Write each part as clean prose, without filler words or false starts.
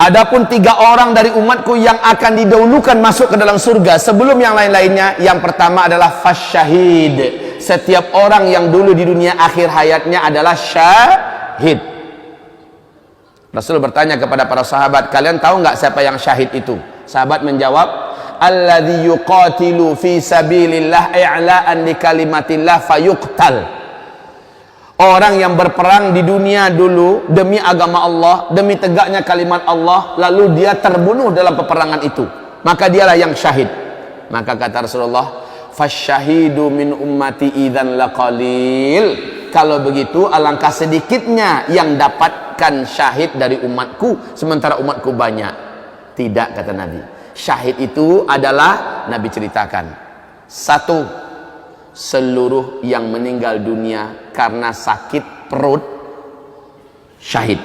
Adapun 3 orang dari umatku yang akan didahulukan masuk ke dalam surga sebelum yang lain-lainnya. Yang pertama adalah fasyahid. Setiap orang yang dulu di dunia akhir hayatnya adalah syahid. Rasul bertanya kepada para sahabat, kalian tahu nggak siapa yang syahid itu? Sahabat menjawab, alladzi yuqatilu fi sabilillah i'la'an li kalimatillah fayuqtal. Orang yang berperang di dunia dulu demi agama Allah, demi tegaknya kalimat Allah, lalu dia terbunuh dalam peperangan itu, maka dialah yang syahid. Maka kata Rasulullah, fasyahidu min ummati idzan laqalil. Kalau begitu alangkah sedikitnya yang dapatkan syahid dari umatku, sementara umatku banyak. Tidak, kata Nabi. Syahid itu adalah, Nabi ceritakan, 1, seluruh yang meninggal dunia karena sakit perut, syahid.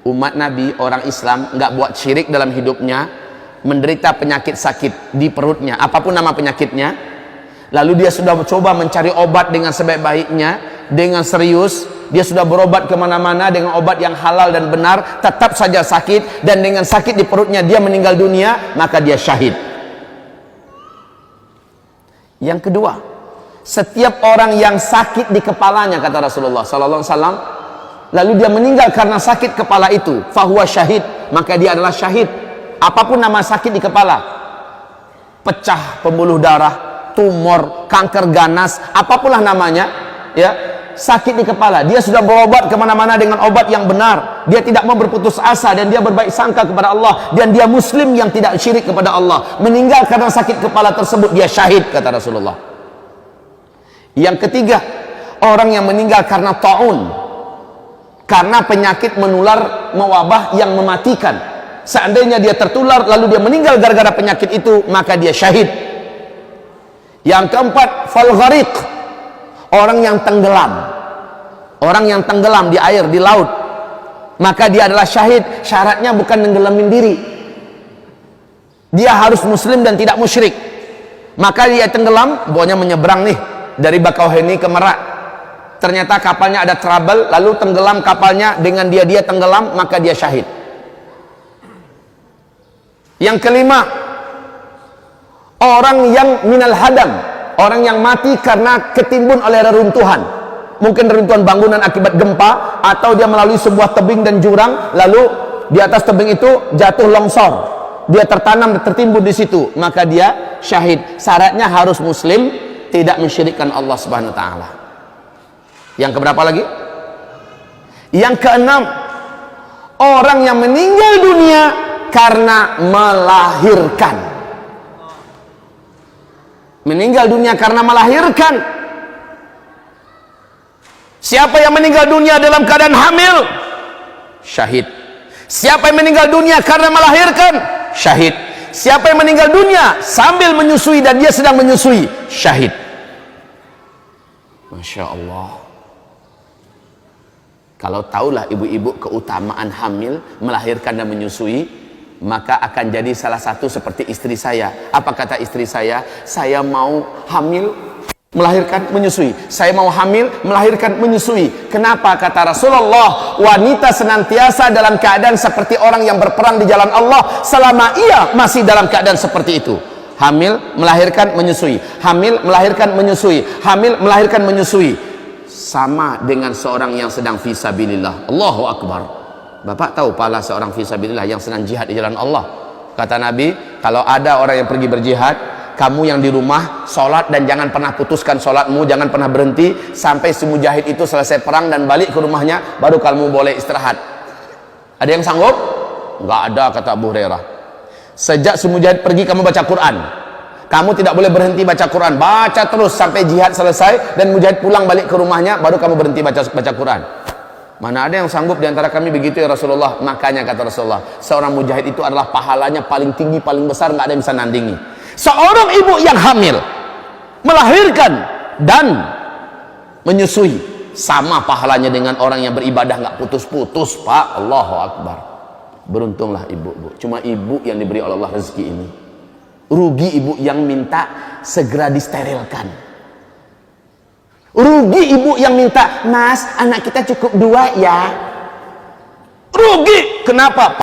Umat Nabi, orang Islam, nggak buat syirik dalam hidupnya, menderita penyakit sakit di perutnya, apapun nama penyakitnya, lalu dia sudah coba mencari obat dengan sebaik-baiknya, dengan serius, dia sudah berobat kemana-mana dengan obat yang halal dan benar, tetap saja sakit, dan dengan sakit di perutnya dia meninggal dunia, maka dia syahid. Yang kedua, setiap orang yang sakit di kepalanya, kata Rasulullah sallallahu alaihi wasallam, lalu dia meninggal karena sakit kepala itu, fahuwa syahid, maka dia adalah syahid. Apapun nama sakit di kepala, pecah pembuluh darah, tumor, kanker ganas, apapunlah namanya, ya, sakit di kepala, dia sudah berobat kemana-mana dengan obat yang benar, dia tidak mau berputus asa, dan dia berbaik sangka kepada Allah, dan dia muslim yang tidak syirik kepada Allah, meninggal karena sakit kepala tersebut, dia syahid, kata Rasulullah. Yang ketiga, orang yang meninggal karena taun, karena penyakit menular mewabah yang mematikan. Seandainya dia tertular lalu dia meninggal gara-gara penyakit itu, maka dia syahid. Yang keempat, fal ghariq, orang yang tenggelam. Orang yang tenggelam di air, di laut, maka dia adalah syahid. Syaratnya bukan nenggelamin diri, dia harus muslim dan tidak musyrik. Maka dia tenggelam, pokoknya menyeberang nih dari Bakauheni ke Merak, ternyata kapalnya ada trouble, lalu tenggelam kapalnya, dengan dia tenggelam, maka dia syahid. Yang kelima, orang yang minal hadam, orang yang mati karena ketimbun oleh reruntuhan, mungkin reruntuhan bangunan akibat gempa, atau dia melalui sebuah tebing dan jurang, lalu di atas tebing itu jatuh longsor, dia tertanam dan tertimbun di situ, maka dia syahid. Syaratnya harus muslim, tidak mensyirikkan Allah Subhanahu wa taala. Yang keberapa lagi? Yang keenam, orang yang meninggal dunia karena melahirkan. Meninggal dunia karena melahirkan. Siapa yang meninggal dunia dalam keadaan hamil? Syahid. Siapa yang meninggal dunia karena melahirkan? Syahid. Siapa yang meninggal dunia sambil menyusui dan dia sedang menyusui? Syahid. Masya Allah. Kalau tahulah ibu-ibu keutamaan hamil, melahirkan dan menyusui, maka akan jadi salah satu seperti istri saya. Apa kata istri saya? Saya mau hamil, melahirkan, menyusui. Saya mau hamil, melahirkan, menyusui. Kenapa? Kata Rasulullah, wanita senantiasa dalam keadaan seperti orang yang berperang di jalan Allah selama ia masih dalam keadaan seperti itu. Hamil, melahirkan, menyusui. Hamil, melahirkan, menyusui. Hamil, melahirkan, menyusui. Sama dengan seorang yang sedang fisabilillah. Allahu Akbar. Bapak tahu pahala seorang fisabilillah yang sedang jihad di jalan Allah? Kata Nabi, kalau ada orang yang pergi berjihad, kamu yang di rumah sholat dan jangan pernah putuskan sholatmu, jangan pernah berhenti sampai si mujahid itu selesai perang dan balik ke rumahnya, baru kamu boleh istirahat. Ada yang sanggup? Nggak ada, kata Abu Hurairah. Sejak si mujahid pergi kamu baca Quran, kamu tidak boleh berhenti baca Quran, baca terus sampai jihad selesai dan mujahid pulang balik ke rumahnya, baru kamu berhenti baca Quran. Mana ada yang sanggup diantara kami begitu ya Rasulullah? Makanya kata Rasulullah, seorang mujahid itu adalah pahalanya paling tinggi, paling besar, nggak ada yang bisa nandingi. Seorang ibu yang hamil, melahirkan dan menyusui, sama pahalanya dengan orang yang beribadah nggak putus-putus, Pak. Allahu Akbar. Beruntunglah ibu, bu. Cuma ibu yang diberi oleh Allah rezeki ini. Rugi ibu yang minta segera disterilkan. Rugi ibu yang minta, Mas, anak kita cukup 2 ya. Rugi. Kenapa?